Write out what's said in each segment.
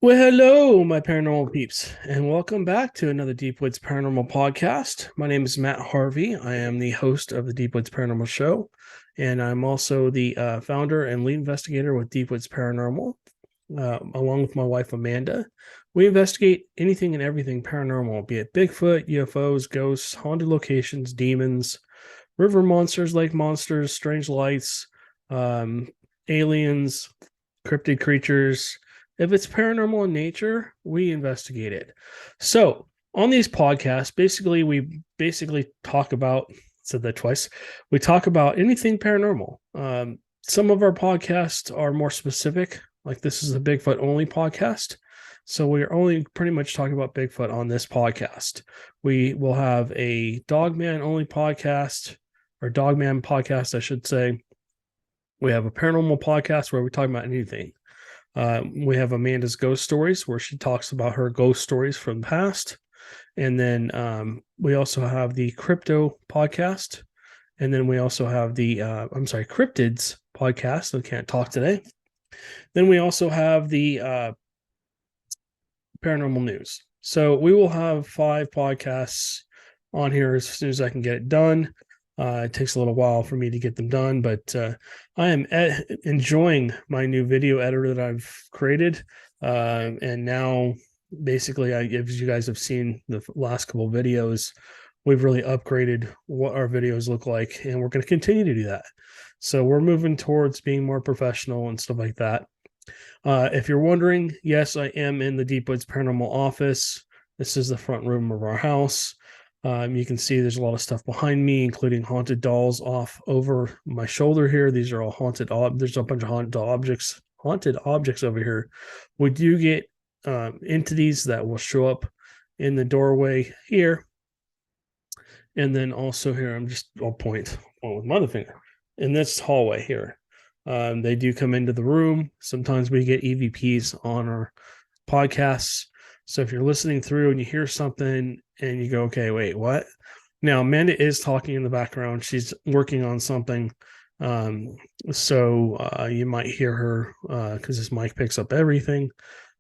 Well, hello, my paranormal peeps, and welcome back to another Deep Woods Paranormal podcast. My name is Matt Harvey. I am the host of the Deep Woods Paranormal Show, and I'm also the founder and lead investigator with Deep Woods Paranormal, along with my wife Amanda. We investigate anything and everything paranormal, be it Bigfoot, UFOs, ghosts, haunted locations, demons, river monsters, lake monsters, strange lights, um, aliens, cryptid creatures. If it's paranormal in nature, we investigate it. So on these podcasts, we talk about, said that twice, we talk about anything paranormal. Some of our podcasts are more specific, like this is the Bigfoot only podcast. So we're only pretty much talking about Bigfoot on this podcast. We will have a Dogman only podcast, or Dogman podcast, I should say. We have a paranormal podcast where we talk about anything. We have Amanda's ghost stories, where she talks about her ghost stories from the past. And then we also have the crypto podcast. And then we also have the, Cryptids podcast. I can't talk today. Then we also have the paranormal news. So we will have 5 podcasts on here as soon as I can get it done. It takes a little while for me to get them done, but I am enjoying my new video editor that I've created. And now, basically, as you guys have seen the last couple of videos, we've really upgraded what our videos look like, and we're going to continue to do that. So we're moving towards being more professional and stuff like that. If you're wondering, yes, I am in the Deep Woods Paranormal office. This is the front room of our house. You can see there's a lot of stuff behind me, including haunted dolls off over my shoulder here. These are all haunted. There's a bunch of haunted objects over here. We do get entities that will show up in the doorway here, and then also here. I'll point with my other finger in this hallway here. They do come into the room. Sometimes we get EVPs on our podcasts. So if you're listening through and you hear something and you go, okay, wait, what? Now, Amanda is talking in the background. She's working on something. So you might hear her because this mic picks up everything.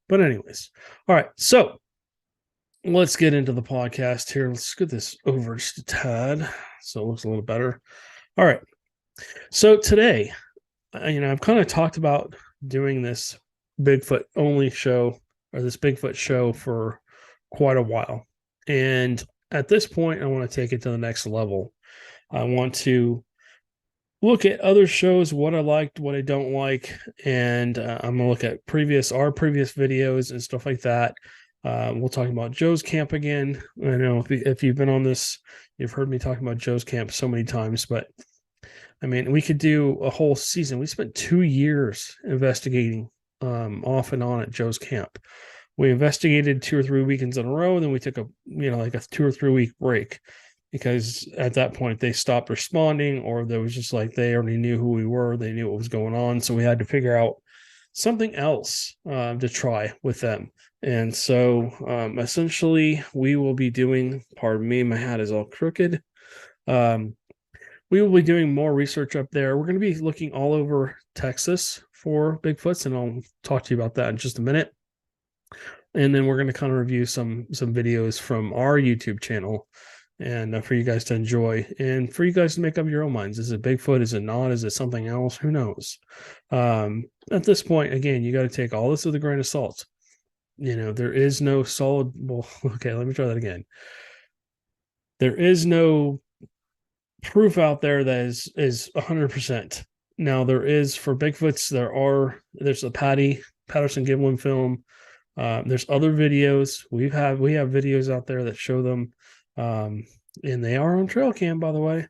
But anyways, all right. So let's get into the podcast here. Let's get this over just a tad so it looks a little better. All right. So today, I've kind of talked about doing this Bigfoot only show, or this Bigfoot show, for quite a while. And at this point, I want to take it to the next level. I want to look at other shows, what I liked, what I don't like, and I'm going to look at our previous videos and stuff like that. We'll talk about Joe's Camp again. I know if you've been on this, you've heard me talking about Joe's Camp so many times, but I mean, we could do a whole season. We spent 2 years investigating off and on at Joe's Camp. We investigated 2 or 3 weekends in a row, and then we took a 2 or 3 week break because at that point they stopped responding, or there was just like they already knew who we were, they knew what was going on, so we had to figure out something else to try with them. And so essentially, we will be doing. Pardon me, my hat is all crooked. We will be doing more research up there. We're going to be looking all over Texas for Bigfoots, and I'll talk to you about that in just a minute. And then we're going to kind of review some videos from our YouTube channel, and for you guys to enjoy, and for you guys to make up your own minds. Is it Bigfoot? Is it not? Is it something else? Who knows? At this point, again, you got to take all this with a grain of salt. There is no solid. Well, okay, let me try that again. There is no proof out there that is 100%. Now there is for Bigfoots. There's a Patterson Gimlin film. There's other videos. We have videos out there that show them, and they are on trail cam, by the way,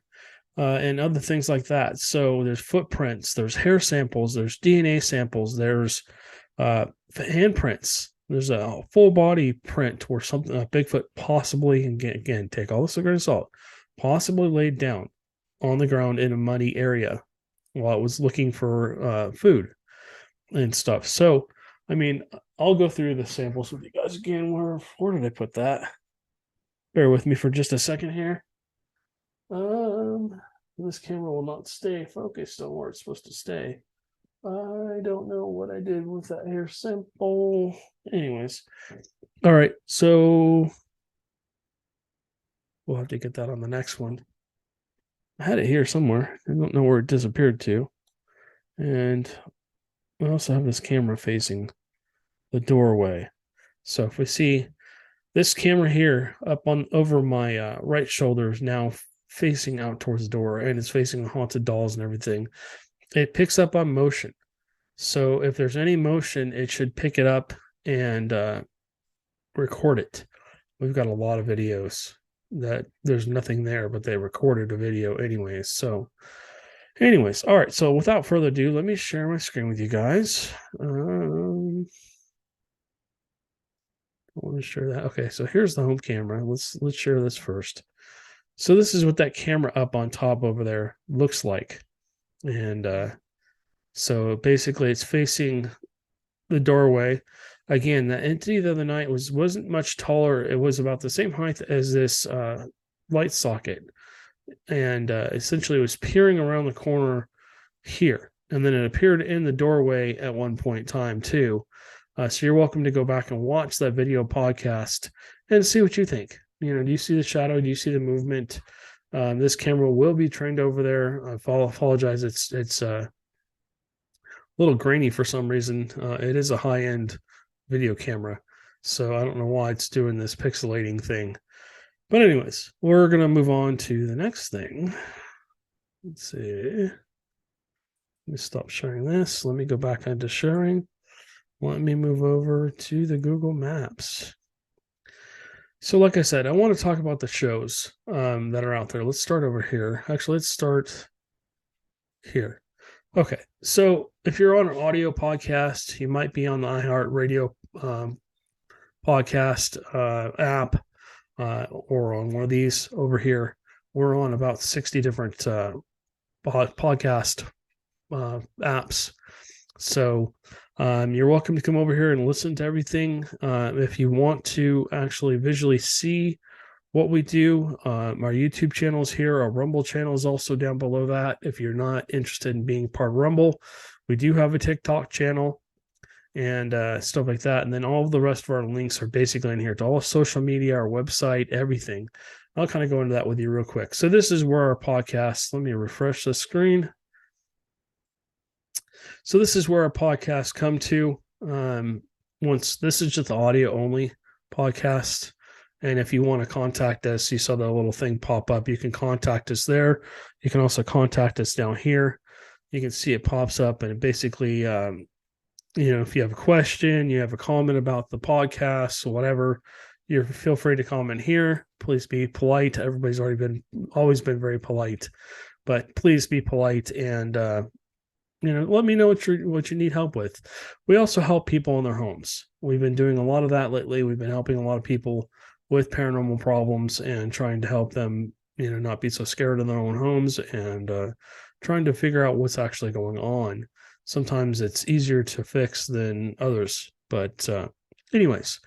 and other things like that. So there's footprints, there's hair samples, there's DNA samples, there's handprints. There's a full body print where something a Bigfoot possibly, and again, take all this with a grain of salt, possibly laid down on the ground in a muddy area while it was looking for food and stuff. So, I mean, I'll go through the samples with you guys again. Where did I put that? Bear with me for just a second here. This camera will not stay focused on where it's supposed to stay. I don't know what I did with that hair sample. Anyways, all right, so we'll have to get that on the next one. I had it here somewhere. I don't know where it disappeared to. And we also have this camera facing the doorway. So if we see this camera here up on over my right shoulder is now facing out towards the door, and it's facing haunted dolls and everything. It picks up on motion. So if there's any motion, it should pick it up and record it. We've got a lot of videos that there's nothing there, but they recorded a video anyways. So anyways, all right. So without further ado, let me share my screen with you guys. I want to share that. Okay, so here's the home camera. Let's share this first. So this is what that camera up on top over there looks like. And so basically it's facing the doorway. Again, the entity the other night wasn't much taller. It was about the same height as this light socket. And essentially it was peering around the corner here. And then it appeared in the doorway at one point in time too. So you're welcome to go back and watch that video podcast and see what you think. Do you see the shadow? Do you see the movement? This camera will be trained over there. I apologize. It's a little grainy for some reason. It is a high-end video camera, so I don't know why it's doing this pixelating thing. But anyways, we're going to move on to the next thing. Let's see. Let me stop sharing this. Let me go back into sharing. Let me move over to the Google Maps. So like I said, I want to talk about the shows that are out there. Let's start over here. Actually, let's start here. Okay, so if you're on an audio podcast, you might be on the iHeartRadio podcast app or on one of these over here. We're on about 60 different podcast apps. So you're welcome to come over here and listen to everything. If you want to actually visually see what we do, our YouTube channel is here. Our Rumble channel is also down below that. If you're not interested in being part of Rumble, we do have a TikTok channel and stuff like that. And then all of the rest of our links are basically in here to all social media, our website, everything. I'll kind of go into that with you real quick. So this is where our podcast, let me refresh the screen. So this is where our podcasts come to. Once this is just the audio only podcast. And if you want to contact us, you saw the little thing pop up. You can contact us there. You can also contact us down here. You can see it pops up, and it basically, if you have a question, you have a comment about the podcast, whatever, you feel free to comment here. Please be polite. Everybody's always been very polite, but please be polite and let me know what you need help with. We also help people in their homes. We've been doing a lot of that lately. We've been helping a lot of people with paranormal problems and trying to help them, not be so scared in their own homes and trying to figure out what's actually going on. Sometimes it's easier to fix than others. But anyways,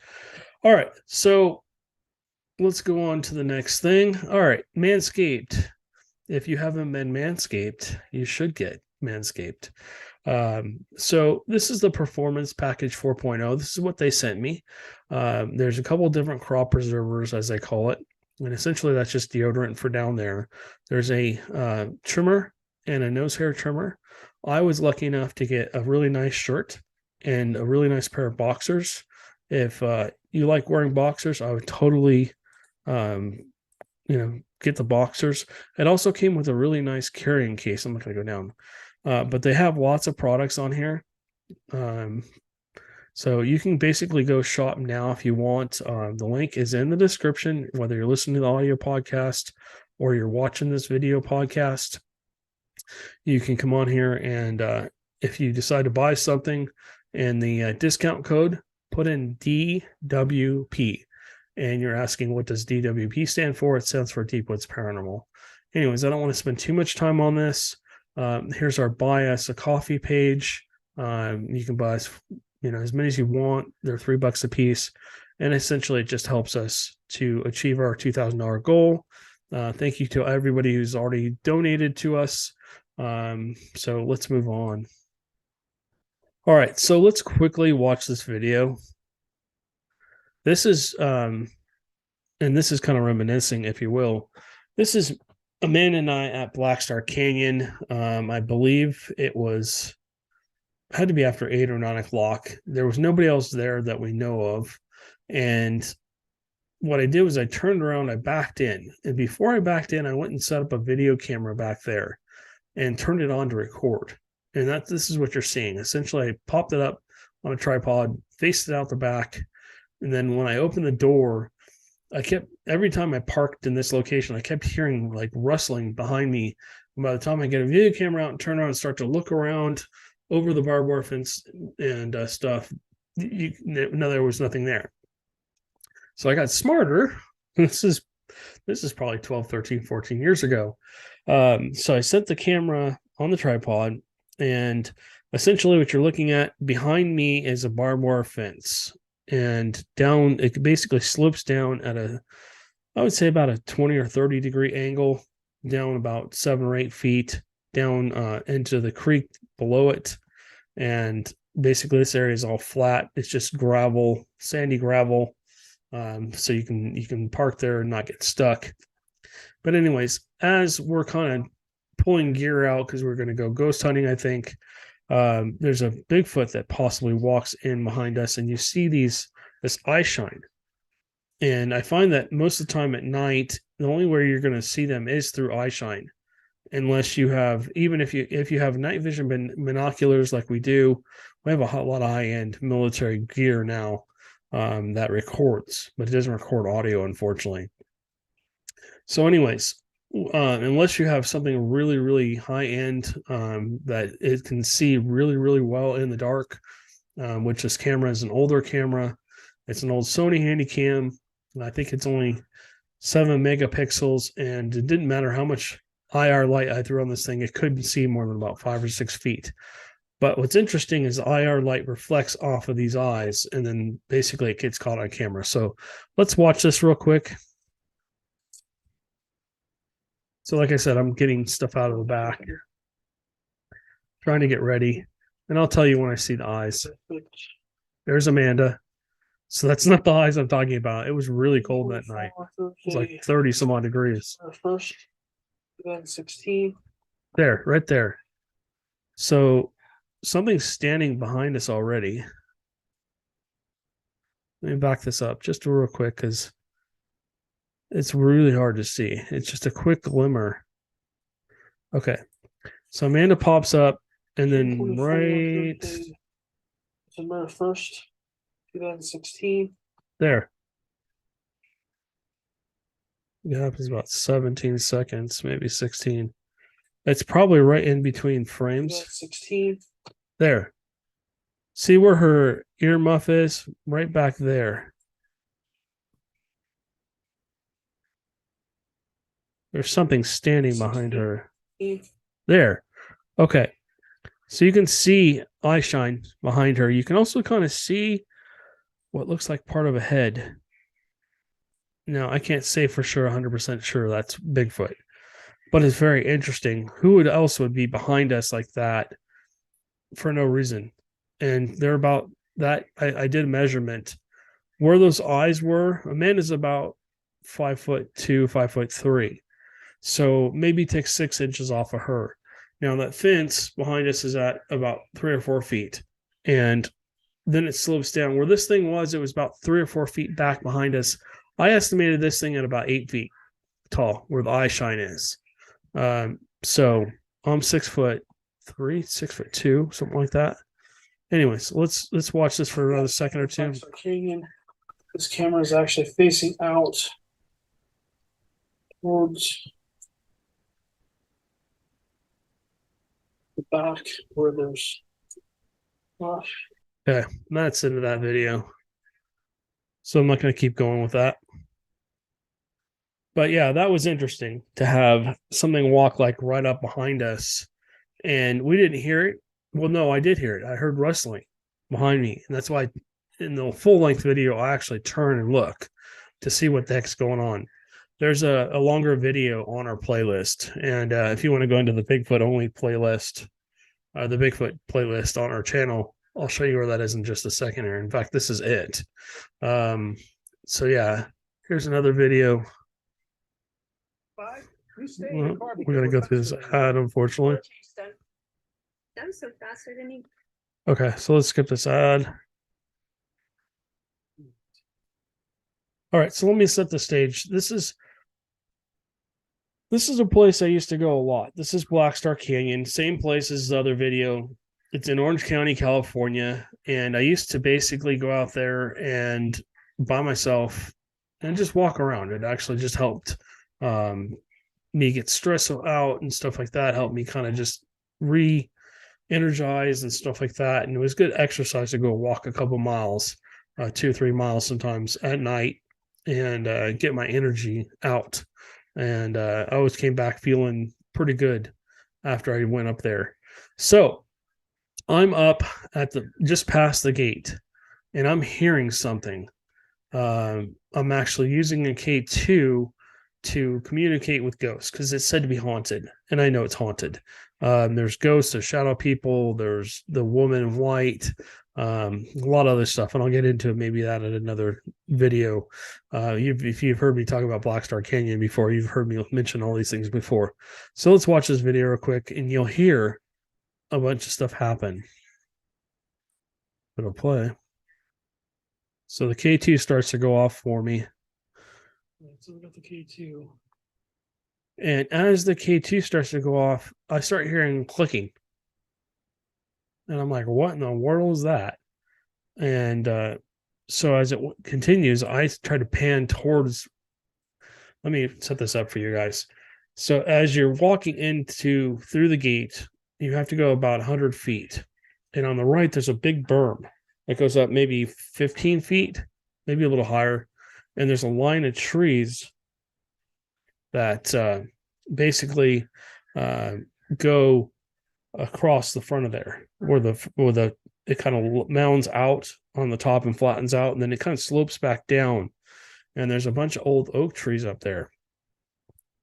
all right. So let's go on to the next thing. All right, Manscaped. If you haven't been Manscaped, you should get Manscaped. So this is the Performance Package 4.0. This is what they sent me. There's a couple different crop preservers, as they call it. And essentially that's just deodorant for down there. There's a trimmer and a nose hair trimmer. I was lucky enough to get a really nice shirt and a really nice pair of boxers. If you like wearing boxers, I would totally, get the boxers. It also came with a really nice carrying case. I'm not going to go down. But they have lots of products on here. So you can basically go shop now if you want. The link is in the description, whether you're listening to the audio podcast or you're watching this video podcast. You can come on here and if you decide to buy something and the discount code, put in DWP. And you're asking, what does DWP stand for? It stands for Deep Woods Paranormal. Anyways, I don't want to spend too much time on this. Here's our buy us a coffee page. You can buy as many as you want. They're $3 a piece. And essentially it just helps us to achieve our $2,000 goal. Thank you to everybody who's already donated to us. So let's move on. All right, so let's quickly watch this video. This is and this is kind of reminiscing, if you will. This is Amanda and I at Black Star Canyon. I believe it had to be after 8 or 9 o'clock. There was nobody else there that we know of. And what I did was I turned around, I backed in. And before I backed in, I went and set up a video camera back there and turned it on to record. And this is what you're seeing. Essentially, I popped it up on a tripod, faced it out the back. And then when I opened the door, every time I parked in this location, I kept hearing like rustling behind me. And by the time I get a video camera out and turn around and start to look around over the barbed wire fence and stuff, there was nothing there. So I got smarter. This is probably 12, 13, 14 years ago. So I set the camera on the tripod, and essentially what you're looking at behind me is a barbed wire fence. And down, it basically slopes down at I would say about a 20 or 30 degree angle, down about 7 or 8 feet down into the creek below it. And basically this area is all flat. It's just gravel, sandy gravel. So you can park there and not get stuck. But anyways, as we're kind of pulling gear out because we're going to go ghost hunting, I think, there's a Bigfoot that possibly walks in behind us, and you see this eye shine. And I find that most of the time at night, the only way you're going to see them is through eye shine, unless you have, even if you have night vision binoculars like we do. We have a lot of high-end military gear now that records, but it doesn't record audio, unfortunately. So anyways, unless you have something really, really high-end that it can see really, really well in the dark, which this camera is an older camera. It's an old Sony Handycam. I think it's only 7 megapixels, and it didn't matter how much IR light I threw on this thing, it couldn't see more than about 5 or 6 feet. But what's interesting is the IR light reflects off of these eyes, and then basically it gets caught on camera. So let's watch this real quick. So like I said, I'm getting stuff out of the back, trying to get ready. And I'll tell you when I see the eyes. There's Amanda. So that's not the eyes I'm talking about. It was really cold that night. It was like 30 some odd degrees. First, 2016. There, right there. So something's standing behind us already. Let me back this up just real quick because it's really hard to see. It's just a quick glimmer. Okay. So Amanda pops up, and then right December 1st, 2016. there. It happens about 17 seconds, maybe 16. It's probably right in between frames. 16. There. See where her earmuff is? Right back there. There's something standing behind her. There. Okay. So you can see eye shine behind her. You can also kind of see what looks like part of a head. Now, I can't say for sure, 100% sure that's Bigfoot, but it's very interesting. Who else would be behind us like that for no reason? And they're about that. I did a measurement where those eyes were. Amanda's about 5'2", 5'3". So maybe take 6 inches off of her. Now that fence behind us is at about 3 or 4 feet. And then it slopes down. Where this thing was, it was about 3 or 4 feet back behind us. I estimated this thing at about 8 feet tall, where the eye shine is. So I'm 6'3", 6'2", something like that. Anyways, let's watch this for another second or two. This camera is actually facing out towards the back where there's Okay, that's into that video. So I'm not going to keep going with that. But yeah, that was interesting to have something walk like right up behind us. And we didn't hear it. Well, no, I did hear it. I heard rustling behind me. And that's why in the full length video, I actually turn and look to see what the heck's going on. There's a longer video on our playlist. And if you want to go into the Bigfoot only playlist, the Bigfoot playlist on our channel, I'll show you where that is in just a second here. In fact, this is it. So yeah, here's another video. Well, we're gonna go through this ad, unfortunately. That was so fast, I didn't even. Okay, so let's skip this ad. All right, so let me set the stage. This is a place I used to go a lot. This is Black Star Canyon, same place as the other video. It's in Orange County, California, and I used to basically go out there and by myself and just walk around. It actually just helped me get stress out and stuff like that. Helped me kind of just re-energize and stuff like that. And it was good exercise to go walk a couple miles, 2 or 3 miles sometimes at night, and get my energy out. And I always came back feeling pretty good after I went up there. So I'm up at just past the gate, and I'm hearing something. I'm actually using a K2 to communicate with ghosts because it's said to be haunted, and I know it's haunted. There's ghosts, there's shadow people, there's the woman in white, a lot of other stuff, and I'll get into maybe that in another video. If you've heard me talk about Black Star Canyon before, you've heard me mention all these things before. So let's watch this video real quick, and you'll hear a bunch of stuff happen. It'll play. So the K2 starts to go off for me. So we got the K2. And as the K2 starts to go off, I start hearing clicking. And I'm like, what in the world is that? And so as it continues, I try to pan towards. Let me set this up for you guys. So as you're walking through the gate, you have to go about 100 feet. And on the right, there's a big berm that goes up maybe 15 feet, maybe a little higher. And there's a line of trees that basically go across the front of there, where it kind of mounds out on the top and flattens out, and then it kind of slopes back down. And there's a bunch of old oak trees up there.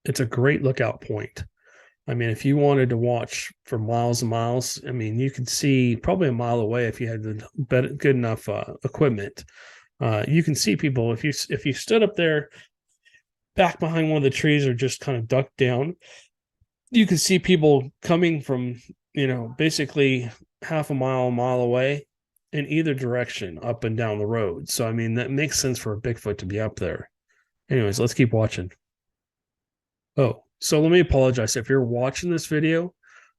It's a great lookout point. I mean, if you wanted to watch for miles and miles, I mean, you could see probably a mile away if you had the good enough equipment. You can see people if you stood up there back behind one of the trees or just kind of ducked down. You can see people coming from, basically half a mile away in either direction up and down the road. So, I mean, that makes sense for a Bigfoot to be up there. Anyways, let's keep watching. Oh, so let me apologize. If you're watching this video,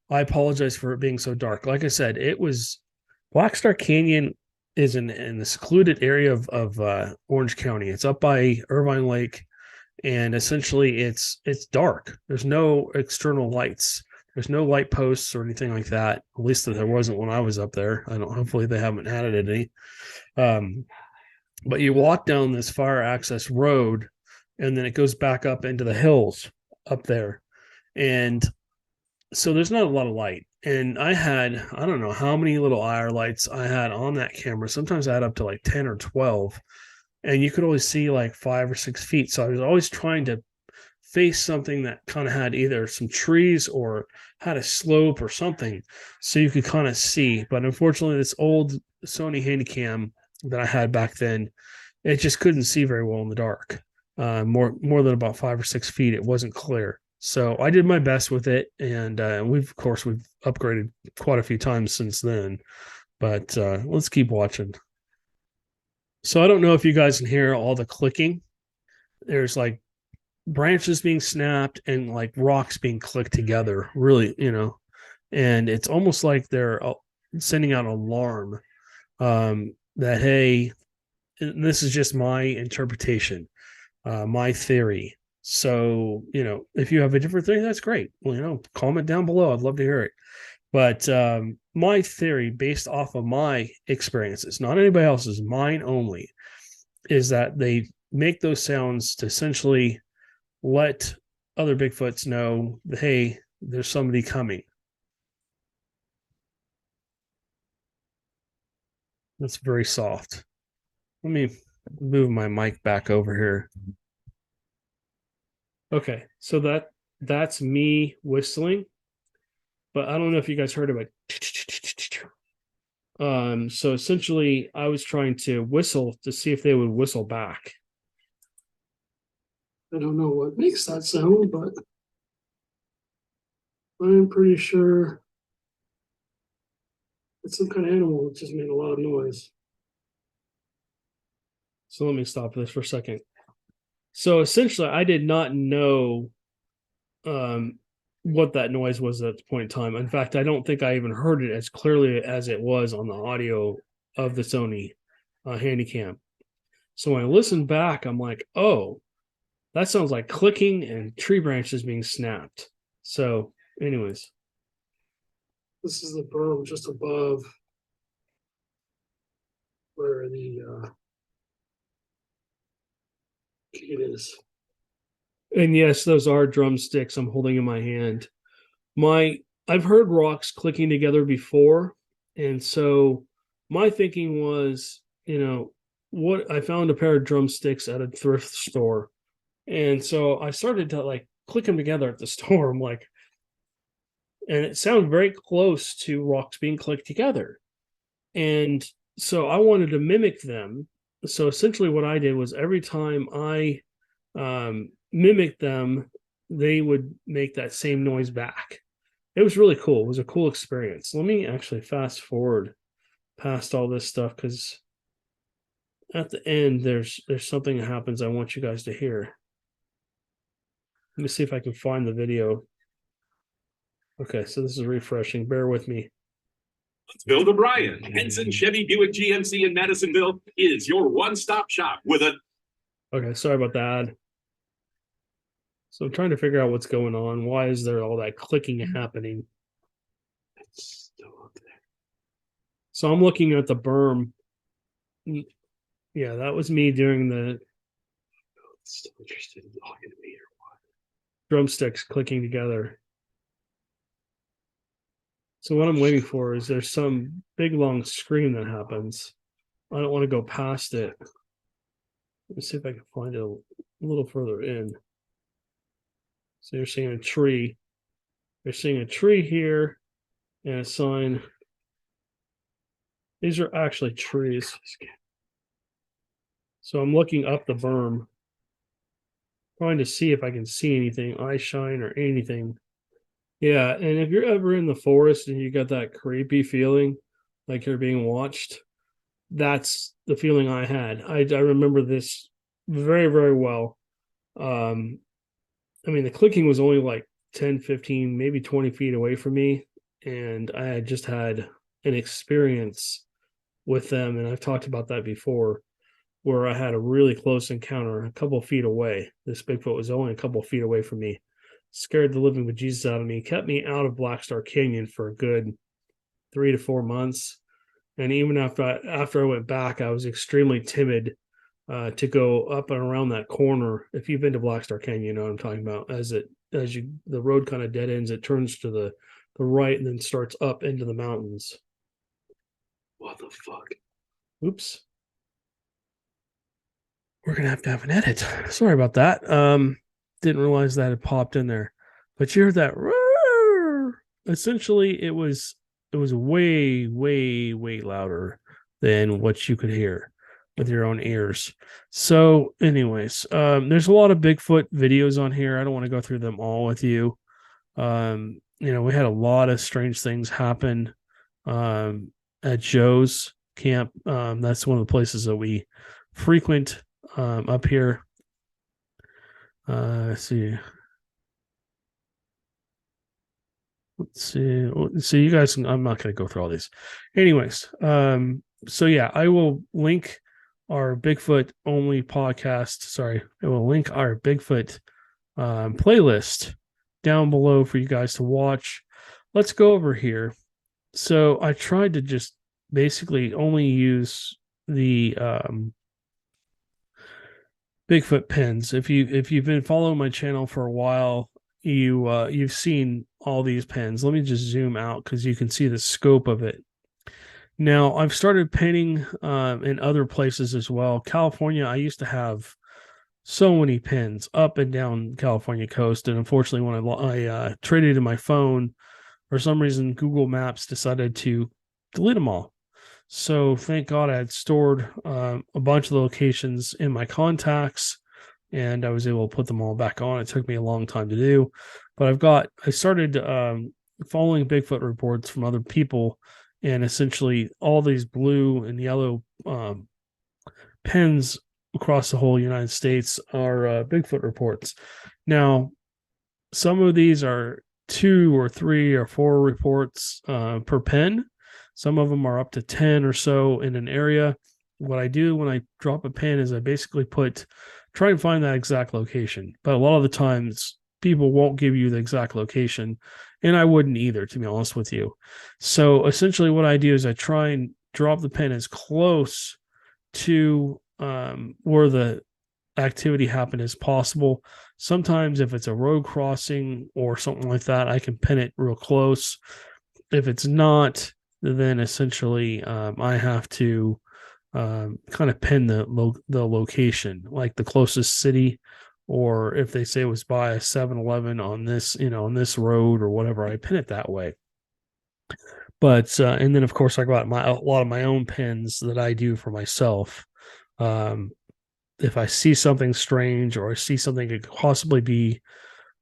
I apologize for it being so dark. Like I said, it was Black Star Canyon is in the secluded area of Orange County. It's up by Irvine Lake, and essentially it's dark. There's no external lights. There's no light posts or anything like that. At least there wasn't when I was up there. Hopefully they haven't added any. But you walk down this fire access road, and then it goes back up into the hills up there. And so there's not a lot of light. And I don't know how many little IR lights I had on that camera. Sometimes I had up to like 10 or 12. And you could only see like 5 or 6 feet. So I was always trying to face something that kind of had either some trees or had a slope or something so you could kind of see. But unfortunately, this old Sony Handycam that I had back then, it just couldn't see very well in the dark. More than about 5 or 6 feet, it wasn't clear. So I did my best with it, and we've upgraded quite a few times since then. But let's keep watching. So I don't know if you guys can hear all the clicking. There's like branches being snapped and like rocks being clicked together, really, and it's almost like they're sending out an alarm that, hey, this is just my interpretation, my theory. So, if you have a different theory, that's great. Well, comment down below. I'd love to hear it. But my theory, based off of my experiences, not anybody else's, mine only, is that they make those sounds to essentially let other Bigfoots know, hey, there's somebody coming. That's very soft. Let me move my mic back over here. Okay, so that's me whistling, but I don't know if you guys heard of it. So essentially, I was trying to whistle to see if they would whistle back. I don't know what makes that sound, but I'm pretty sure it's some kind of animal that just made a lot of noise. So let me stop this for a second. So essentially, I did not know what that noise was at the point in time. In fact, I don't think I even heard it as clearly as it was on the audio of the Sony Handycam. So when I listened back, I'm like, oh, that sounds like clicking and tree branches being snapped. So, anyways. This is the berm just above where the gate is. And yes, those are drumsticks I'm holding in my hand. I've heard rocks clicking together before, and so my thinking was, what I found a pair of drumsticks at a thrift store, and so I started to like click them together at the store. I'm like, and it sounded very close to rocks being clicked together, and so I wanted to mimic them. So essentially, what I did was every time I mimicked them, they would make that same noise back. It was really cool. It was a cool experience. Let me actually fast forward past all this stuff because at the end there's something that happens I want you guys to hear. Let me see if I can find the video. Okay, so this is refreshing. Bear with me. Bill O'Brien, Henson Chevy Buick GMC in Madisonville is your one-stop shop with a... Okay, sorry about that. So I'm trying to figure out what's going on. Why is there all that clicking happening? It's still up there. So I'm looking at the berm. Yeah, that was me doing the It's still interested in talking to me or what? drumsticks clicking together. So what I'm waiting for is there's some big long scream that happens. I don't want to go past it. Let me see if I can find it a little further in. So you're seeing a tree. You're seeing a tree here and a sign. These are actually trees. So I'm looking up the berm, trying to see if I can see anything, eye shine or anything. Yeah, and if you're ever in the forest and you got that creepy feeling like you're being watched, that's the feeling I had. I remember this very, very well. I mean, the clicking was only like 10, 15, maybe 20 feet away from me. And I had just had an experience with them. And I've talked about that before, where I had a really close encounter a couple of feet away. This Bigfoot was only a couple of feet away from me, scared the living bejesus out of me, kept me out of Black Star Canyon for a good 3 to 4 months. And even after I went back, I was extremely timid to go up and around that corner. If you've been to Black Star Canyon, you know what I'm talking about. The road kind of dead ends, it turns to the right and then starts up into the mountains. What the fuck? Oops. We're gonna have to have an edit. Sorry about that. Didn't realize that had popped in there. But you heard that. Essentially, it was way, way, way louder than what you could hear with your own ears. So, anyways, there's a lot of Bigfoot videos on here. I don't want to go through them all with you. We had a lot of strange things happen at Joe's camp. That's one of the places that we frequent up here. Let's see. So you guys, I'm not going to go through all these. Anyways, so yeah, I will link our Bigfoot only podcast. Sorry, I will link our Bigfoot playlist down below for you guys to watch. Let's go over here. So I tried to just basically only use the Bigfoot pins. If you've been following my channel for a while, you've seen all these pins. Let me just zoom out because you can see the scope of it. Now I've started pinning in other places as well. California, I used to have so many pins up and down California coast, and unfortunately, when I traded in my phone, for some reason, Google Maps decided to delete them all. So thank God I had stored a bunch of the locations in my contacts, and I was able to put them all back on. It took me a long time to do, but I started following Bigfoot reports from other people, and essentially all these blue and yellow pens across the whole United States are Bigfoot reports. Now, some of these are 2 or 3 or 4 reports per pen. Some of them are up to 10 or so in an area. What I do when I drop a pin is I basically try and find that exact location. But a lot of the times, people won't give you the exact location, and I wouldn't either, to be honest with you. So essentially, what I do is I try and drop the pin as close to where the activity happened as possible. Sometimes, if it's a road crossing or something like that, I can pin it real close. If it's not, then essentially I have to kind of pin the location, like the closest city, or if they say it was by a 7-Eleven on this, on this road or whatever, I pin it that way. But and then of course I got a lot of my own pins that I do for myself. If I see something strange or I see something that could possibly be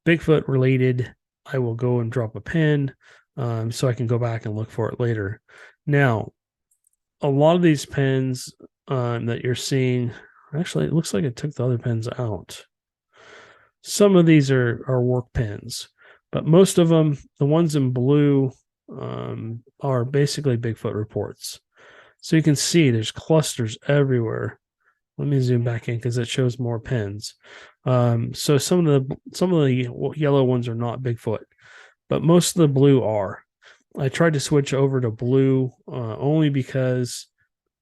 Bigfoot related, I will go and drop a pin so I can go back and look for it later. Now, a lot of these pins that you're seeing, actually, it looks like it took the other pins out. Some of these are work pins, but most of them, the ones in blue, are basically Bigfoot reports. So you can see there's clusters everywhere. Let me zoom back in because it shows more pins. So some of the yellow ones are not Bigfoot, but most of the blue are. I tried to switch over to blue only because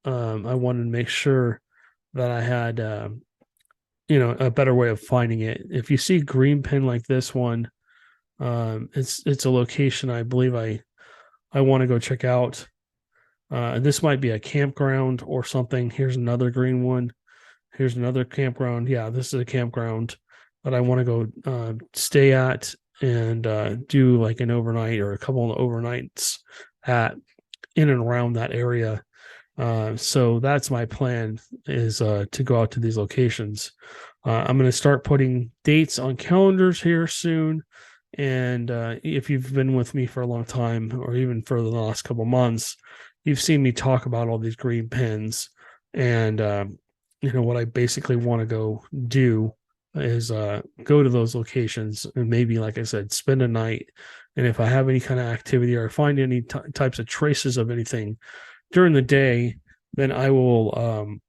I wanted to make sure that I had a better way of finding it. If you see green pin like this one, it's a location I believe I want to go check out. This might be a campground or something. Here's another green one. Here's another campground. Yeah, this is a campground that I want to go stay at and do like an overnight or a couple of overnights in and around that area. So that's my plan, is to go out to these locations. I'm going to start putting dates on calendars here soon. And if you've been with me for a long time, or even for the last couple months, you've seen me talk about all these green pins. And what I basically want to go do is go to those locations and maybe, like I said, spend a night. And if I have any kind of activity or find any types of traces of anything during the day, then I will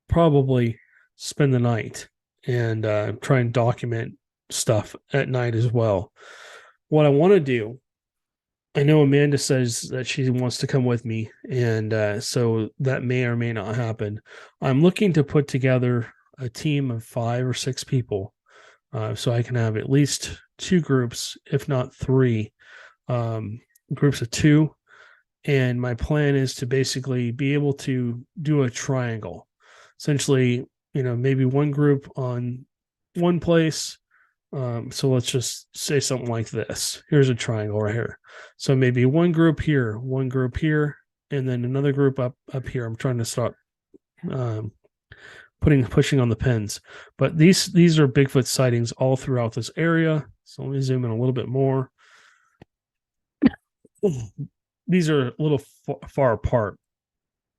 probably spend the night and try and document stuff at night as well. What I want to do, I know Amanda says that she wants to come with me, and so that may or may not happen. I'm looking to put together a team of 5 or 6 people, so I can have at least 2 groups, if not 3 groups of 2. And my plan is to basically be able to do a triangle. Essentially, maybe one group on one place. So let's just say something like this. Here's a triangle right here. So maybe one group here, and then another group up here. I'm trying to start pushing on the pins. But these are Bigfoot sightings all throughout this area. So let me zoom in a little bit more. These are a little far apart,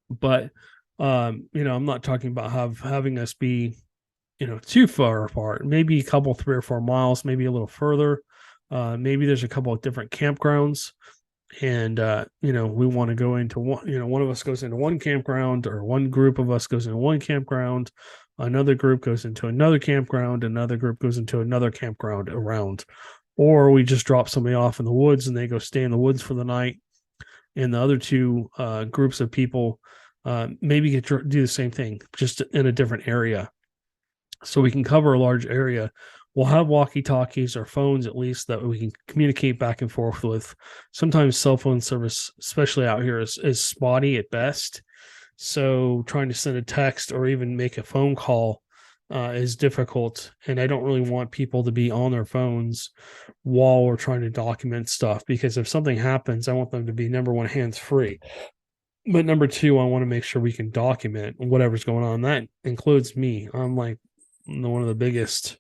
but I'm not talking about having us be too far apart. Maybe a couple, 3 or 4 miles, maybe a little further. Maybe there's a couple of different campgrounds, and we want to go into one. One of us goes into one campground, or one group of us goes into one campground. Another group goes into another campground. Another group goes into another campground around. Or we just drop somebody off in the woods and they go stay in the woods for the night. And the other 2 groups of people maybe do the same thing, just in a different area. So we can cover a large area. We'll have walkie-talkies or phones, at least, that we can communicate back and forth with. Sometimes cell phone service, especially out here, is spotty at best. So trying to send a text or even make a phone call is difficult. And I don't really want people to be on their phones while we're trying to document stuff, because if something happens, I want them to be, number one, hands-free. But number two, I want to make sure we can document whatever's going on. That includes me. I'm like one of the biggest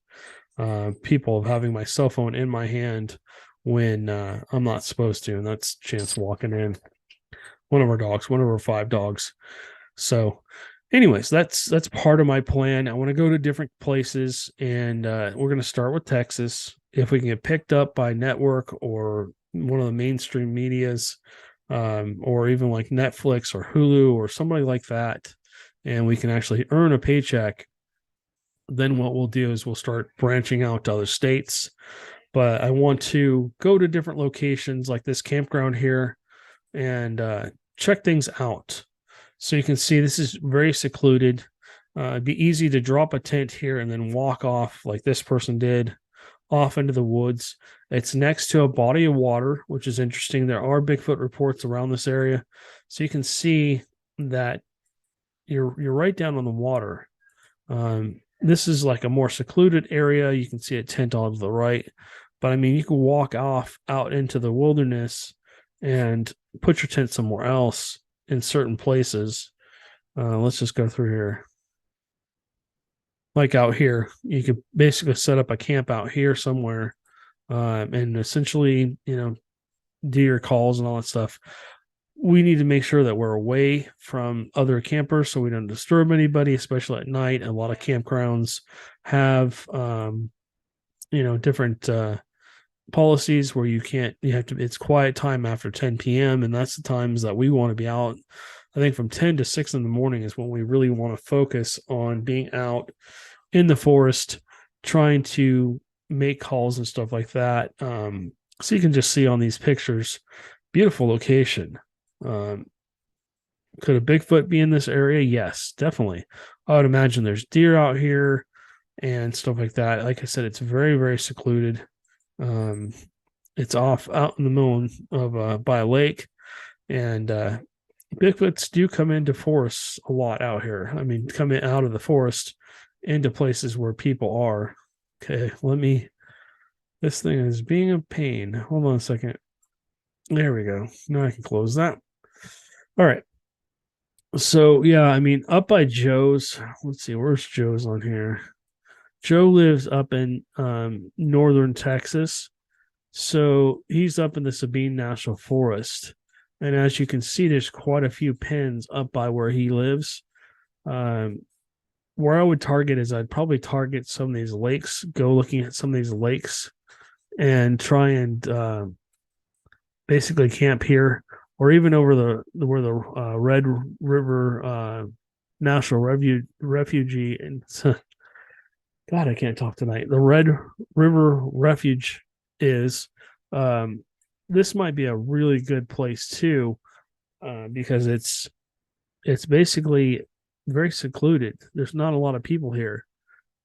people of having my cell phone in my hand when I'm not supposed to, and that's Chance walking in. One of our 5 dogs. So, anyways, that's part of my plan. I want to go to different places, and we're going to start with Texas. If we can get picked up by network or one of the mainstream medias, or even like Netflix or Hulu or somebody like that, and we can actually earn a paycheck, then what we'll do is we'll start branching out to other states. But I want to go to different locations like this campground here and check things out. So you can see this is very secluded. It'd be easy to drop a tent here and then walk off like this person did off into the woods. It's next to a body of water, which is interesting. There are Bigfoot reports around this area. So you can see that you're right down on the water. This is like a more secluded area. You can see a tent on the right. But I mean, you can walk off out into the wilderness and put your tent somewhere else in certain places. Let's just go through here. Like out here, you could basically set up a camp out here somewhere, and essentially, do your calls and all that stuff. We need to make sure that we're away from other campers so we don't disturb anybody, especially at night. A lot of campgrounds have, different policies where you have to, it's quiet time after 10 p.m. And that's the times that we want to be out. I think from 10 to 6 in the morning is when we really want to focus on being out in the forest, trying to make calls and stuff like that. So you can just see on these pictures, beautiful location. Could a Bigfoot be in this area? Yes, definitely. I would imagine there's deer out here and stuff like that. Like I said, it's very, very secluded. It's off out in the middle of by a lake, and Bigfoots do come into forests a lot out here. I mean, coming out of the forest into places where people are. Okay, this thing is being a pain. Hold on a second. There we go. Now I can close that. All right. So, yeah, I mean, up by Joe's, let's see, where's Joe's on here? Joe lives up in northern Texas. So he's up in the Sabine National Forest. And as you can see, there's quite a few pins up by where he lives. Where I would target is I'd probably target some of these lakes, go looking at some of these lakes and try and basically camp here, or even over where the Red River National Refugee and God, I can't talk tonight. The Red River Refuge is. This might be a really good place too, because it's basically very secluded. There's not a lot of people here.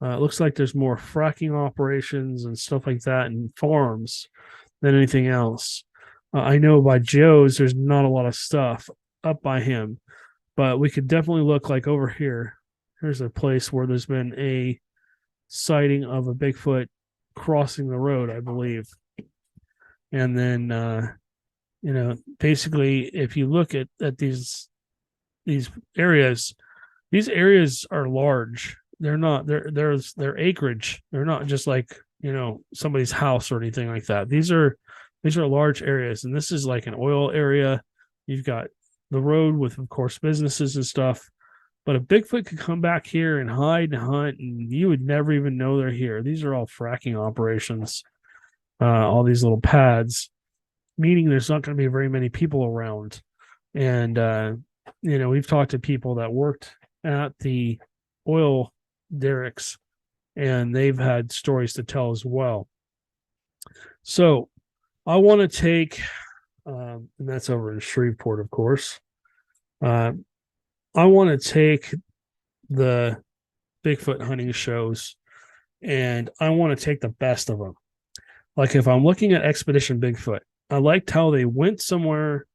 It looks like there's more fracking operations and stuff like that and farms than anything else. I know by Joe's, there's not a lot of stuff up by him, but we could definitely look like over here. Here's a place where there's been a sighting of a Bigfoot crossing the road, I believe. And then, basically, if you look at these areas, these areas are large. They're acreage. They're not just like, somebody's house or anything like that. These are large areas, and this is like an oil area. You've got the road with, of course, businesses and stuff. But a Bigfoot could come back here and hide and hunt, and you would never even know they're here. These are all fracking operations. All these little pads, meaning there's not going to be very many people around. And, we've talked to people that worked at the oil derricks, and they've had stories to tell as well. So I want to take, and that's over in Shreveport, of course. I want to take the Bigfoot hunting shows, and I want to take the best of them. Like if I'm looking at Expedition Bigfoot, I liked how they went somewhere,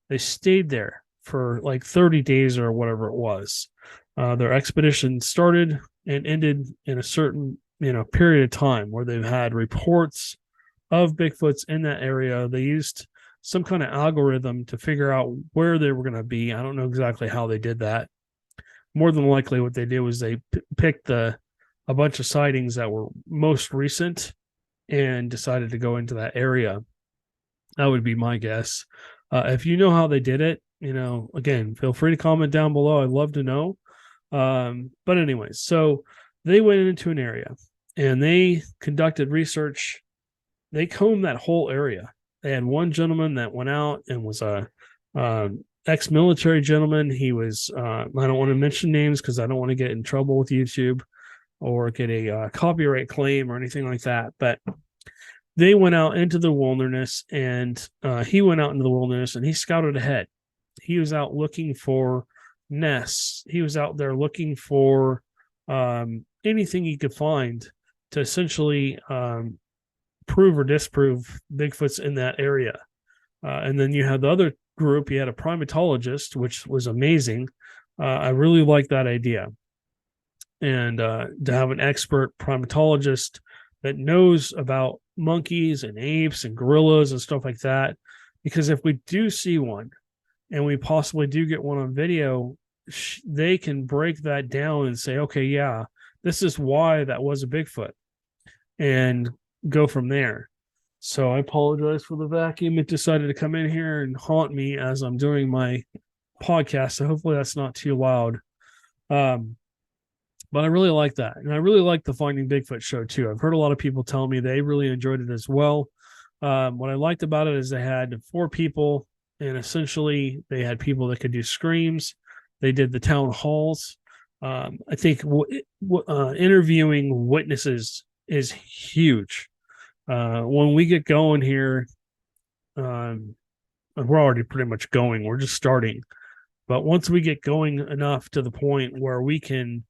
they stayed there for like 30 days or whatever it was. Their expedition started and ended in a certain, period of time where they've had reports of Bigfoots in that area. They used some kind of algorithm to figure out where they were going to be. I don't know exactly how they did that. More than likely, what they did was they picked a bunch of sightings that were most recent and decided to go into that area. That would be my guess. If you know how they did it, again, feel free to comment down below. I'd love to know. But anyways, so they went into an area and they conducted research. They combed that whole area. They had one gentleman that went out and was a ex-military gentleman. He was, I don't want to mention names because I don't want to get in trouble with YouTube or get a copyright claim or anything like that. But they went out into the wilderness, and he went out into the wilderness and he scouted ahead. He was out looking for nests. He was out there looking for anything he could find to essentially prove or disprove Bigfoot's in that area. And then you had the other group. You had a primatologist, which was amazing. I really like that idea. And to have an expert primatologist that knows about monkeys and apes and gorillas and stuff like that. Because if we do see one and we possibly do get one on video, they can break that down and say, okay, yeah, this is why that was a Bigfoot, and go from there. So I apologize for the vacuum. It decided to come in here and haunt me as I'm doing my podcast. So hopefully that's not too loud. But I really like that. And I really like the Finding Bigfoot show too. I've heard a lot of people tell me they really enjoyed it as well. What I liked about it is they had 4 people, and essentially they had people that could do screams. They did the town halls. I think interviewing witnesses is huge. When we get going here, we're already pretty much going. We're just starting. But once we get going enough to the point where we can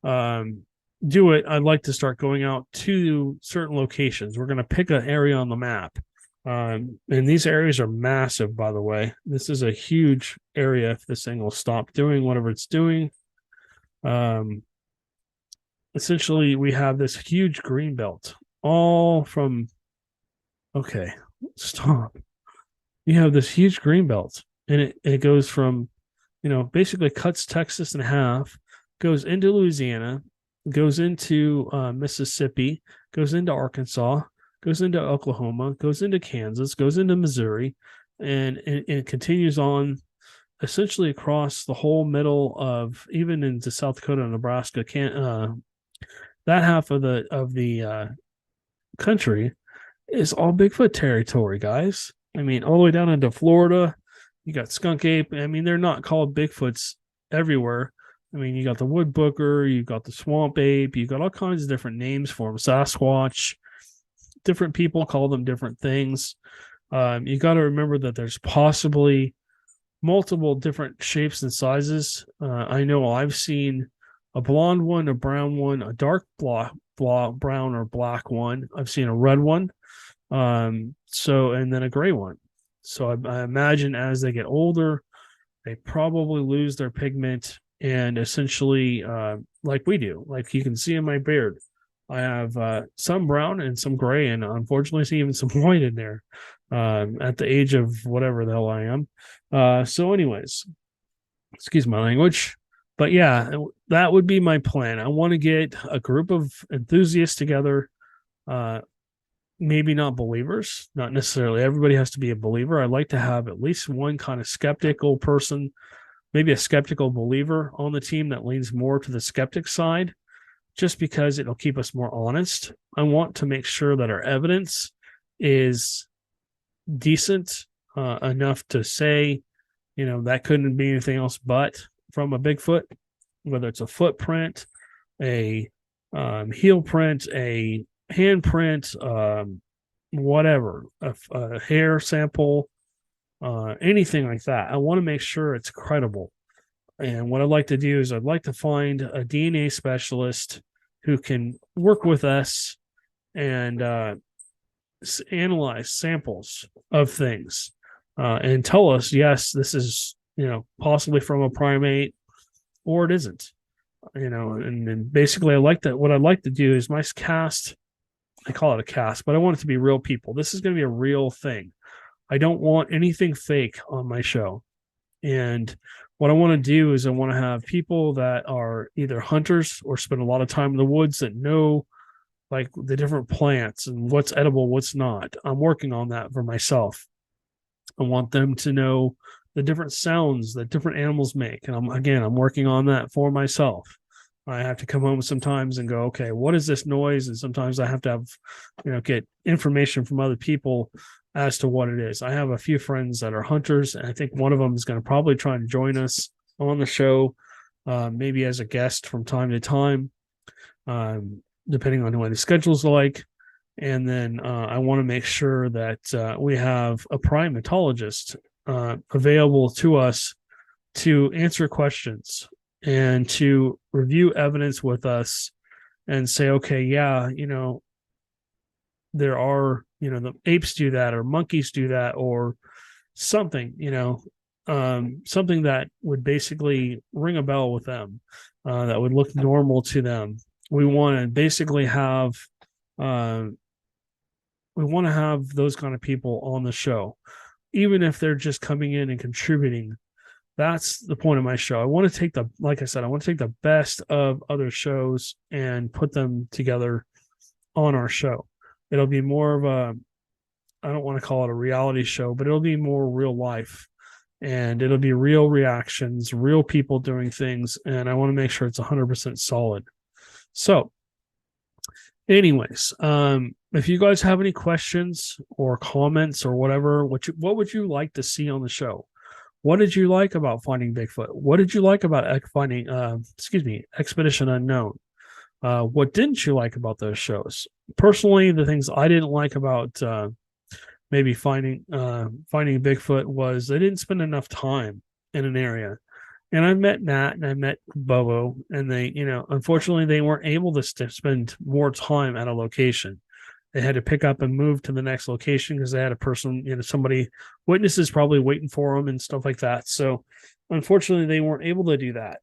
do it, I'd like to start going out to certain locations. We're going to pick an area on the map. And these areas are massive, by the way. This is a huge area if this thing will stop doing whatever it's doing. Essentially, we have this huge green belt, all from... Okay, stop. You have this huge green belt, and it goes from, basically cuts Texas in half, goes into Louisiana, goes into Mississippi, goes into Arkansas, goes into Oklahoma, goes into Kansas, goes into Missouri, and it continues on essentially across the whole middle of, even into South Dakota and Nebraska. That half of the country is all Bigfoot territory, guys. I mean, all the way down into Florida, you got skunk ape. I mean, they're not called Bigfoots everywhere. I mean, you got the wood booker, you got the swamp ape, you got all kinds of different names for them. Sasquatch. Different people call them different things. You got to remember that there's possibly multiple different shapes and sizes. I know I've seen a blonde one, a brown one, a dark brown or black one. I've seen a red one. And then a gray one. So I imagine as they get older, they probably lose their pigment, and essentially, like we do, like you can see in my beard, I have some brown and some gray, and unfortunately, even some white in there at the age of whatever the hell I am. So anyways, excuse my language. But yeah, that would be my plan. I want to get a group of enthusiasts together, maybe not believers, not necessarily everybody has to be a believer. I'd like to have at least one kind of skeptical person, maybe a skeptical believer on the team that leans more to the skeptic side, just because it'll keep us more honest. I want to make sure that our evidence is decent enough to say, that couldn't be anything else but from a Bigfoot, whether it's a footprint, a heel print, a handprint, whatever, a hair sample, anything like that. I want to make sure it's credible. And what I'd like to do is I'd like to find a DNA specialist who can work with us and analyze samples of things and tell us, yes, this is, possibly from a primate, or it isn't. And basically what I'd like to do is my cast, I call it a cast, but I want it to be real people. This is going to be a real thing. I don't want anything fake on my show. And what I want to do is I want to have people that are either hunters or spend a lot of time in the woods that know like the different plants and what's edible, what's not. I'm working on that for myself. I want them to know the different sounds that different animals make. And I'm working on that for myself. I have to come home sometimes and go, okay, what is this noise? And sometimes I have to have, get information from other people as to what it is. I have a few friends that are hunters, and I think one of them is going to probably try and join us on the show, maybe as a guest from time to time, depending on what the schedule's like. And then I want to make sure that we have a primatologist available to us to answer questions and to review evidence with us and say, okay, yeah, there are, the apes do that or monkeys do that or something, something that would basically ring a bell with them, that would look normal to them. We want to basically have, those kind of people on the show, even if they're just coming in and contributing. That's the point of my show. I want to take the best of other shows and put them together on our show. It'll be more of I don't want to call it a reality show, but it'll be more real life, and it'll be real reactions, real people doing things. And I want to make sure it's 100% solid. So anyways, if you guys have any questions or comments or whatever, what would you like to see on the show? What did you like about finding Bigfoot? What did you like about finding, Expedition Unknown? What didn't you like about those shows? Personally, the things I didn't like about maybe finding Bigfoot was they didn't spend enough time in an area. And I met Nat and I met Bobo, and they, unfortunately, they weren't able to spend more time at a location. They had to pick up and move to the next location because they had a person, witnesses probably waiting for them and stuff like that. So unfortunately, they weren't able to do that.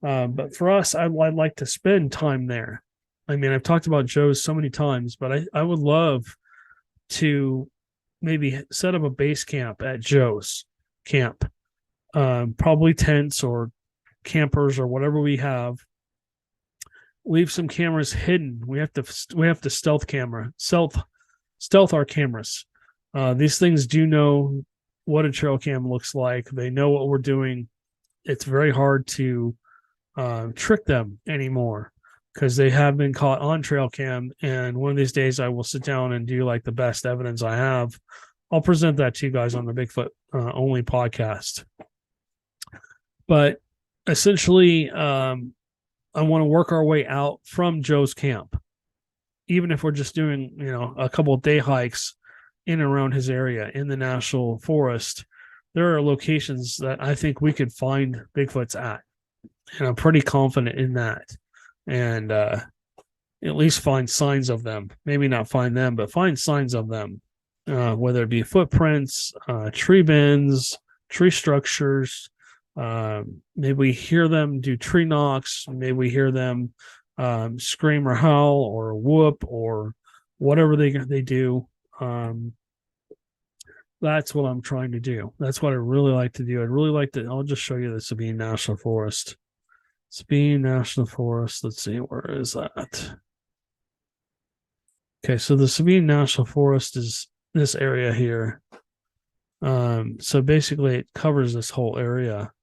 But for us, I'd like to spend time there. I mean, I've talked about Joe's so many times, but I would love to maybe set up a base camp at Joe's camp, probably tents or campers or whatever we have. Leave some cameras hidden. We have to stealth our cameras. These things do know what a trail cam looks like. They know what we're doing. It's very hard to trick them anymore because they have been caught on trail cam. And one of these days I will sit down and do like the best evidence I have. I'll present that to you guys on the Bigfoot only podcast. But essentially, I want to work our way out from Joe's camp, even if we're just doing, a couple of day hikes in and around his area in the national forest. There are locations that I think we could find Bigfoots at, and I'm pretty confident in that. And at least find signs of them. Maybe not find them, but find signs of them, whether it be footprints, tree bends, tree structures. Maybe we hear them do tree knocks. Maybe we hear them scream or howl or whoop or whatever they do. That's what I'm trying to do. That's what I really like to do. I'd really like to. I'll just show you the Sabine National Forest. Sabine National Forest. Let's see, where is that? Okay, so the Sabine National Forest is this area here. So basically, it covers this whole area.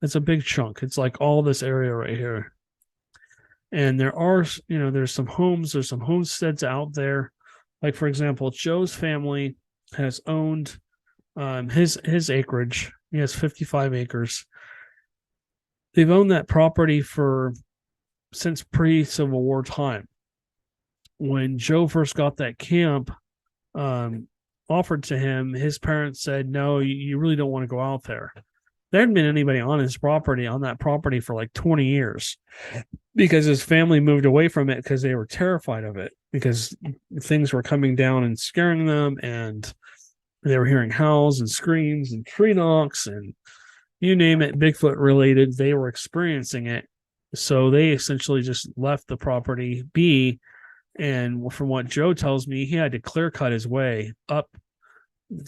It's a big chunk. It's like all this area right here. And there are, there's some homes, there's some homesteads out there. Like, for example, Joe's family has owned his acreage. He has 55 acres. They've owned that property since pre-Civil War time. When Joe first got that camp offered to him, his parents said, no, you really don't want to go out there. There hadn't been anybody on that property for like 20 years because his family moved away from it because they were terrified of it, because things were coming down and scaring them, and they were hearing howls and screams and tree knocks and you name it, Bigfoot related. They were experiencing it. So they essentially just left the property be And from what Joe tells me, he had to clear cut his way up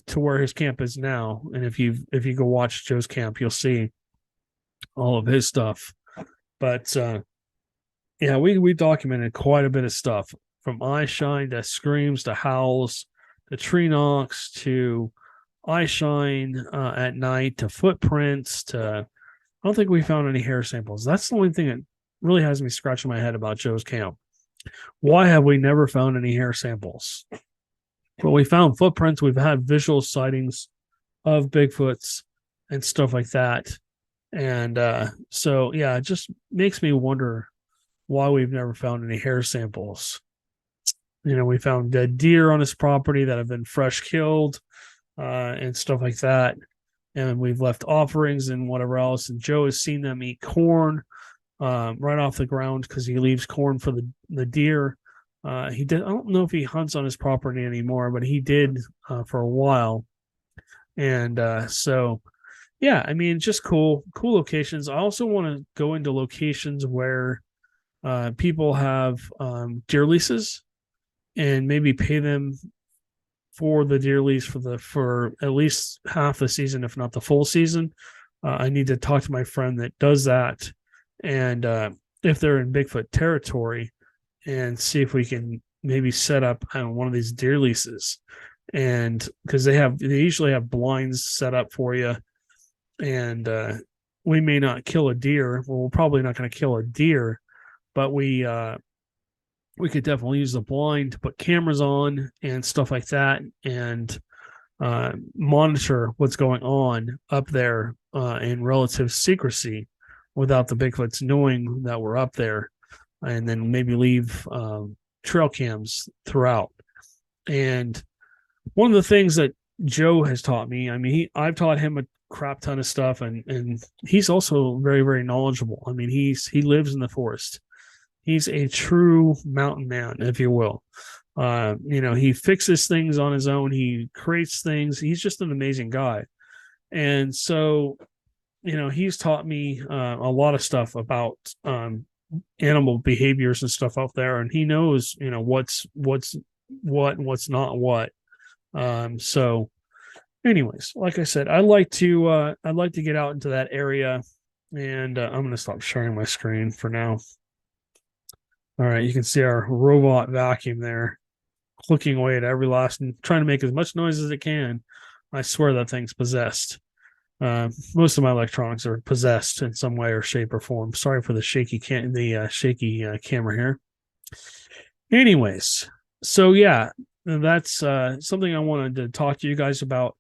to where his camp is now. And if you go watch Joe's camp, you'll see all of his stuff. But yeah, we documented quite a bit of stuff, from eye shine to screams to howls to tree knocks to eye shine at night to footprints to. I don't think we found any hair samples. That's the only thing that really has me scratching my head about Joe's camp. Why have we never found any hair samples? Well, we found footprints. We've had visual sightings of Bigfoots and stuff like that. And so, yeah, it just makes me wonder why we've never found any hair samples. You know, we found dead deer on his property that have been fresh killed and stuff like that. And we've left offerings and whatever else. And Joe has seen them eat corn right off the ground because he leaves corn for the deer. He did. I don't know if he hunts on his property anymore, but he did for a while. And so, yeah, I mean, just cool locations. I also want to go into locations where people have deer leases and maybe pay them for the deer lease for at least half the season, if not the full season. I need to talk to my friend that does that, and if they're in Bigfoot territory, and see if we can maybe set up one of these deer leases. And because they usually have blinds set up for you, and we may not kill a deer. Well, we're probably not going to kill a deer, but we could definitely use the blind to put cameras on and stuff like that, and monitor what's going on up there in relative secrecy without the Bigfoots knowing that we're up there, and then maybe leave trail cams throughout. And one of the things that Joe has taught me, I mean, I've taught him a crap ton of stuff, and he's also very, very knowledgeable. I mean, he lives in the forest. He's a true mountain man, if you will. He fixes things on his own. He creates things. He's just an amazing guy. And so, he's taught me a lot of stuff about animal behaviors and stuff out there. And he knows, what's what and what's not what. So anyways, like I said, I'd like to get out into that area, and I'm going to stop sharing my screen for now. All right, you can see our robot vacuum there, clicking away at every last and trying to make as much noise as it can. I swear that thing's possessed. Most of my electronics are possessed in some way or shape or form. Sorry for the shaky camera here. Anyways, so yeah, that's something I wanted to talk to you guys about.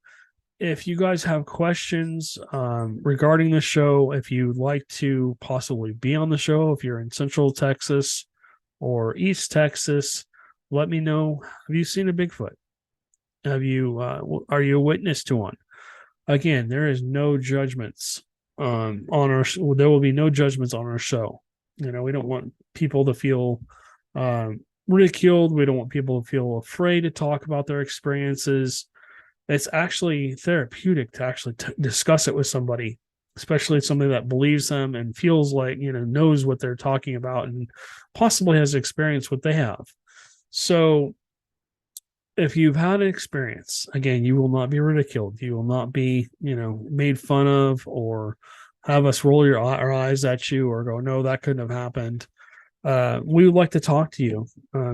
If you guys have questions regarding the show, if you'd like to possibly be on the show, if you're in Central Texas or East Texas, let me know. Have you seen a Bigfoot? Are you a witness to one? Again, there is no judgments on our. There will be no judgments on our show. We don't want people to feel ridiculed. We don't want people to feel afraid to talk about their experiences. It's actually therapeutic to actually discuss it with somebody, especially somebody that believes them and feels like, knows what they're talking about and possibly has experienced what they have. So if you've had an experience, again, you will not be ridiculed. You will not be, made fun of or have us roll our eyes at you or go, no, that couldn't have happened. We would like to talk to you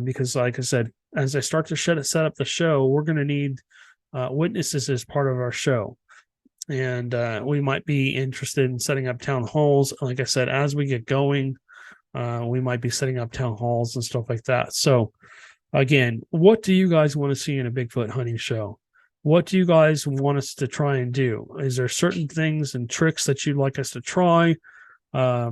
because, like I said, as I start to set up the show, we're going to need witnesses as part of our show. And we might be interested in setting up town halls. Like I said, as we get going, we might be setting up town halls and stuff like that. So again, what do you guys want to see in a Bigfoot hunting show? What do you guys want us to try and do? Is there certain things and tricks that you'd like us to try? Are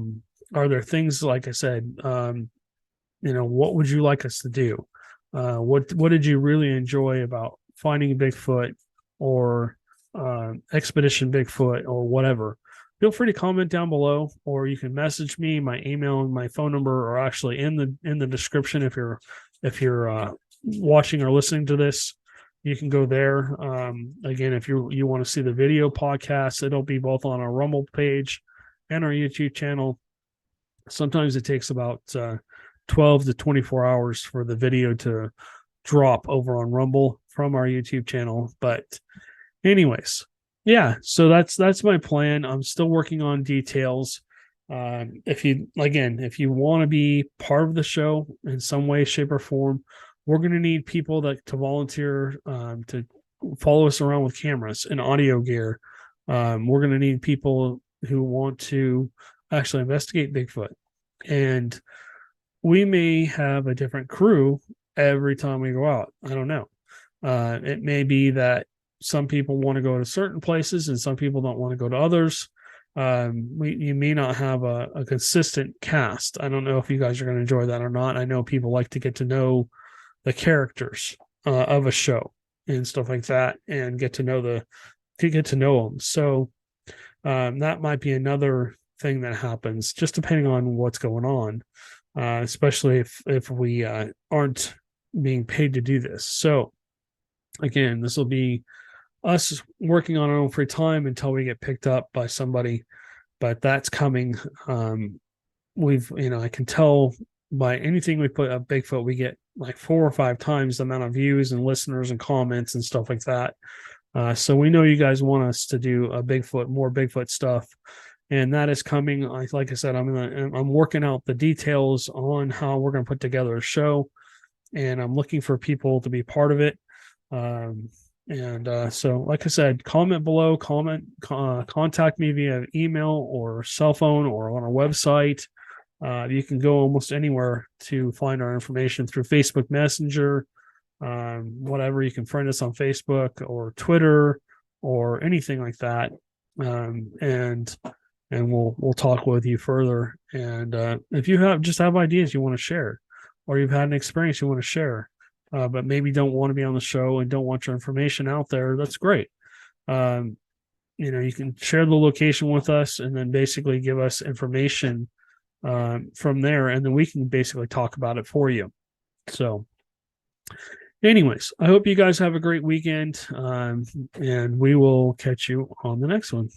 there things, like I said, what would you like us to do? What did you really enjoy about finding Bigfoot or Expedition Bigfoot or whatever? Feel free to comment down below, or you can message me. My email and my phone number are actually in the description. If you're watching or listening to this, you can go there. Again, if you want to see the video podcast, it'll be both on our Rumble page and our YouTube channel. Sometimes it takes about 12 to 24 hours for the video to drop over on Rumble from our YouTube channel. But anyways, yeah, so that's my plan. I'm still working on details. If you want to be part of the show in some way, shape, or form, we're going to need people to volunteer to follow us around with cameras and audio gear. We're going to need people who want to actually investigate Bigfoot, and we may have a different crew every time we go out. I don't know. It may be that some people want to go to certain places and some people don't want to go to others. You may not have a consistent cast. I don't know if you guys are going to enjoy that or not. I know people like to get to know the characters of a show and stuff like that, and get to know them. So that might be another thing that happens, just depending on what's going on, especially if we aren't being paid to do this. So again, this will be us working on our own free time until we get picked up by somebody, but that's coming. I can tell by anything we put up Bigfoot, we get like 4 or 5 times the amount of views and listeners and comments and stuff like that. So we know you guys want us to do more Bigfoot stuff, and that is coming. Like I said, I'm working out the details on how we're going to put together a show, and I'm looking for people to be part of it. So like I said, comment below, contact me via email or cell phone or on our website. You can go almost anywhere to find our information through Facebook Messenger, whatever. You can friend us on Facebook or Twitter or anything like that. And we'll talk with you further. And if you have ideas you want to share, or you've had an experience you want to share, but maybe don't want to be on the show and don't want your information out there, that's great. You can share the location with us and then basically give us information from there, and then we can basically talk about it for you. So anyways, I hope you guys have a great weekend, and we will catch you on the next one.